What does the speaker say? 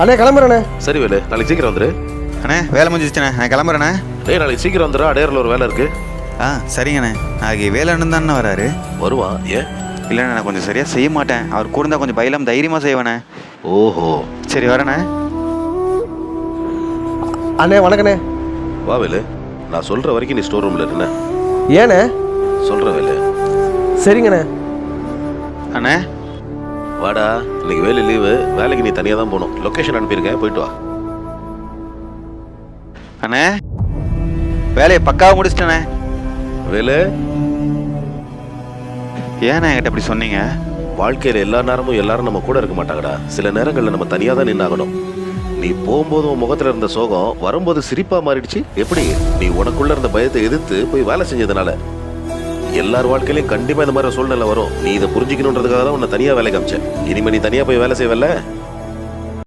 அண்ணே கிளம்புறேண்ணே. சரி வேலு, நாளைக்கு சீக்கிரம் வந்துரு. அண்ணே வேலை முடிஞ்சிச்சுண்ணே, நான் கிளம்புறேண்ணே. டேய் நாளைக்கு சீக்கிரம் வந்துடும், அடையாரில் ஒரு வேலை இருக்கு. சரிங்கண்ணே. நாளைக்கு வேலைன்னு தானே வராரு? வருவான். ஏன்? இல்லைண்ணே, நான் கொஞ்சம் சரியாக செய்ய மாட்டேன். அவர் கூட இருந்தால் கொஞ்சம் பயிலாம் தைரியமாக செய்வேண்ணே. ஓஹோ, சரி வரேண்ணே. அண்ணே வணக்கண்ணே. வா வேலு, நான் சொல்ற வரைக்கும் நீ ஸ்டோர் ரூம்ல இருந்த. ஏண்ணே? சொல்ற வேலு. சரிங்கண்ணே. அண்ணே வாடா, இன்னைக்கு வேலை லீவு, வேலைக்கு நீ தனியாக தான் போகணும். லொக்கேஷன் அனுப்பியிருக்கேன், போயிட்டு வா. அண்ணே வேலையை பக்காவாக முடிச்சிட்டேண்ணே. வேலு, ஏண்ணே என்கிட்ட அப்படி சொன்னீங்க? வாழ்க்கையில் எல்லா நேரமும் எல்லாரும் நம்ம கூட இருக்க மாட்டாங்கடா. சில நேரங்களில் நம்ம தனியாக தான் நின்னாகணும். நீ போகும்போது உன் முகத்தில் இருந்த சோகம் வரும்போது சிரிப்பா மாறிடுச்சு. எப்படி? நீ உனக்குள்ள இருந்த பயத்தை எதிர்த்து போய் வேலை செஞ்சதுனால. எல்லார் வாழ்க்கையிலையும் கண்டிப்பா இந்த மாதிரி சூழ்நிலை வரும். நீ இதை புரிஞ்சுக்கணுன்றதுக்காக தான் உன்னை தனியா வேலை காமிச்சேன். இனிமே நீ தனியா போய் வேலை செய்வல்ல,